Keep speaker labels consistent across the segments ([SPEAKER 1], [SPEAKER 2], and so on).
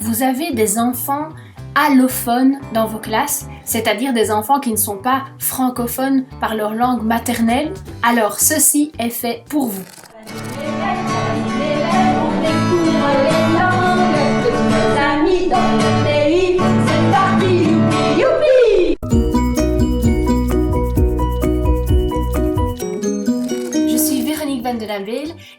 [SPEAKER 1] Vous avez des enfants allophones dans vos classes, c'est-à-dire des enfants qui ne sont pas francophones par leur langue maternelle, alors ceci est fait pour vous.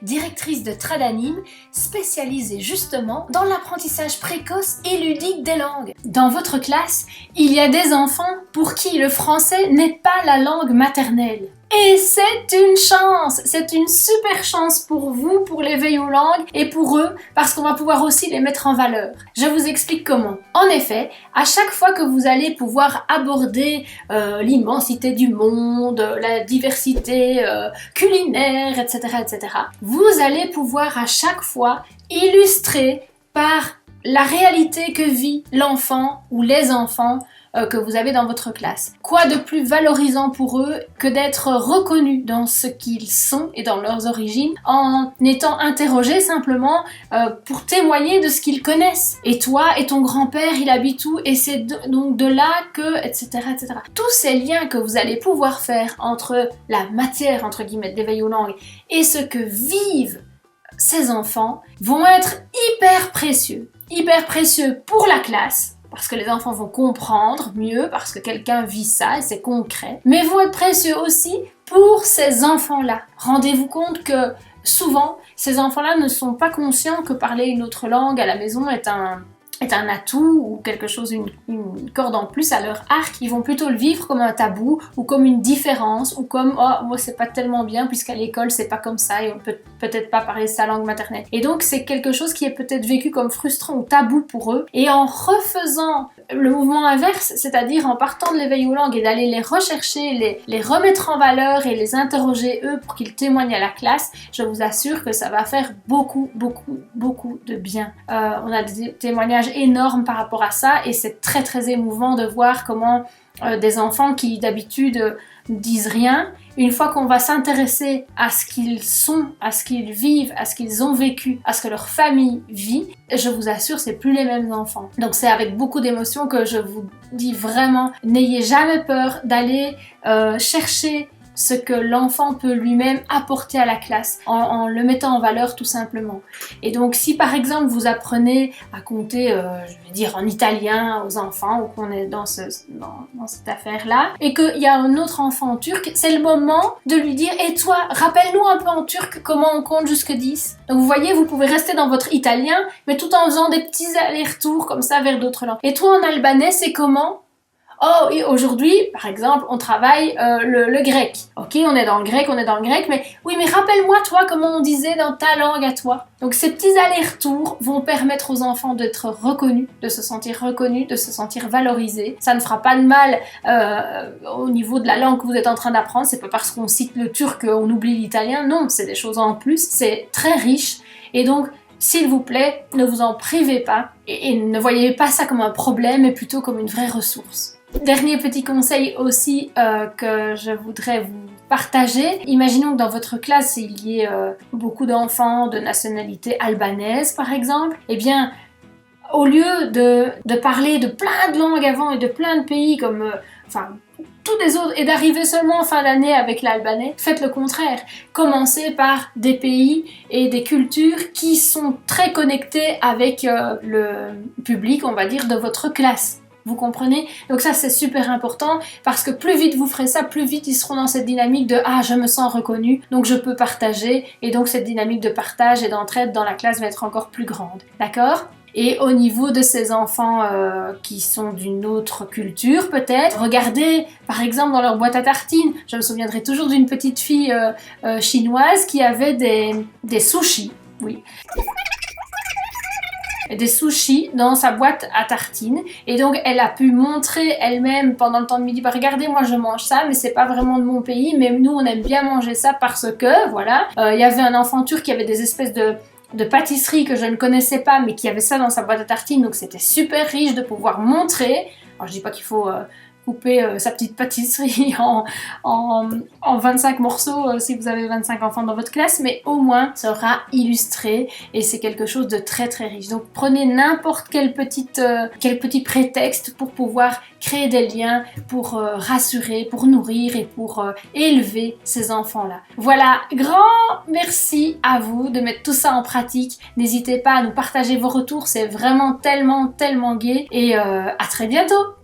[SPEAKER 1] Directrice de Tradanim, spécialisée justement dans l'apprentissage précoce et ludique des langues. Dans votre classe, il y a des enfants pour qui le français n'est pas la langue maternelle. Et c'est une chance, c'est une super chance pour vous, pour l'éveil aux langues et pour eux, parce qu'on va pouvoir aussi les mettre en valeur. Je vous explique comment. En effet, à chaque fois que vous allez pouvoir aborder l'immensité du monde, la diversité culinaire, etc., vous allez pouvoir à chaque fois illustrer par la réalité que vit l'enfant ou les enfants que vous avez dans votre classe. Quoi de plus valorisant pour eux que d'être reconnus dans ce qu'ils sont et dans leurs origines en étant interrogés simplement pour témoigner de ce qu'ils connaissent. Et toi et ton grand-père, il habite où? Et c'est donc de là que... etc. Tous ces liens que vous allez pouvoir faire entre la matière, entre guillemets, d'éveil aux langues et ce que vivent ces enfants vont être hyper précieux pour la classe, parce que les enfants vont comprendre mieux, parce que quelqu'un vit ça et c'est concret, mais vont être précieux aussi pour ces enfants-là. Rendez-vous compte que souvent, ces enfants-là ne sont pas conscients que parler une autre langue à la maison est un atout ou quelque chose, une corde en plus à leur arc. Ils vont plutôt le vivre comme un tabou ou comme une différence ou comme « oh, moi c'est pas tellement bien puisqu'à l'école c'est pas comme ça et on peut peut-être pas parler sa langue maternelle ». Et donc c'est quelque chose qui est peut-être vécu comme frustrant ou tabou pour eux. Et en refaisant le mouvement inverse, c'est-à-dire en partant de l'éveil aux langues et d'aller les rechercher, les remettre en valeur et les interroger eux pour qu'ils témoignent à la classe, je vous assure que ça va faire beaucoup de bien. On a des témoignages énormes par rapport à ça et c'est très émouvant de voir comment des enfants qui d'habitude disent rien, une fois qu'on va s'intéresser à ce qu'ils sont, à ce qu'ils vivent, à ce qu'ils ont vécu, à ce que leur famille vit, je vous assure, c'est plus les mêmes enfants. Donc c'est avec beaucoup d'émotion que je vous dis vraiment, n'ayez jamais peur d'aller chercher ce que l'enfant peut lui-même apporter à la classe en le mettant en valeur tout simplement. Et donc si par exemple vous apprenez à compter, je vais dire en italien aux enfants ou qu'on est dans cette affaire-là et qu'il y a un autre enfant en turc, c'est le moment de lui dire « Et toi, rappelle-nous un peu en turc comment on compte jusque 10 ?» Donc vous voyez, vous pouvez rester dans votre italien mais tout en faisant des petits allers-retours comme ça vers d'autres langues. Et toi en albanais, c'est comment ? Oh, et aujourd'hui, par exemple, on travaille le grec. Ok, on est dans le grec, mais oui, mais rappelle-moi, toi, comment on disait dans ta langue à toi. Donc ces petits allers-retours vont permettre aux enfants d'être reconnus, de se sentir valorisés. Ça ne fera pas de mal au niveau de la langue que vous êtes en train d'apprendre. C'est pas parce qu'on cite le turc qu'on oublie l'italien. Non, c'est des choses en plus. C'est très riche. Et donc, s'il vous plaît, ne vous en privez pas et ne voyez pas ça comme un problème, mais plutôt comme une vraie ressource. Dernier petit conseil aussi que je voudrais vous partager. Imaginons que dans votre classe, il y ait beaucoup d'enfants de nationalité albanaise, par exemple. Eh bien, au lieu de parler de plein de langues avant et de plein de pays comme... tous les autres, et d'arriver seulement en fin d'année avec l'albanais, faites le contraire. Commencez par des pays et des cultures qui sont très connectés avec le public, on va dire, de votre classe. Vous comprenez? Donc ça c'est super important parce que plus vite vous ferez ça, plus vite ils seront dans cette dynamique de « Ah, je me sens reconnu, donc je peux partager » et donc cette dynamique de partage et d'entraide dans la classe va être encore plus grande. D'accord? Et au niveau de ces enfants qui sont d'une autre culture peut-être, regardez par exemple dans leur boîte à tartines. Je me souviendrai toujours d'une petite fille chinoise qui avait des sushis. Oui. Des sushis dans sa boîte à tartines et donc elle a pu montrer elle-même pendant le temps de midi, bah regardez, moi je mange ça mais c'est pas vraiment de mon pays, mais nous on aime bien manger ça parce que voilà, il y avait un enfant turc qui avait des espèces de pâtisseries que je ne connaissais pas mais qui avait ça dans sa boîte à tartines, donc c'était super riche de pouvoir montrer. Alors je dis pas qu'il faut couper sa petite pâtisserie en 25 morceaux si vous avez 25 enfants dans votre classe, mais au moins sera illustré et c'est quelque chose de très très riche. Donc prenez n'importe quel petit prétexte pour pouvoir créer des liens, pour rassurer, pour nourrir et pour élever ces enfants-là. Voilà, grand merci à vous de mettre tout ça en pratique. N'hésitez pas à nous partager vos retours, c'est vraiment tellement gai et à très bientôt.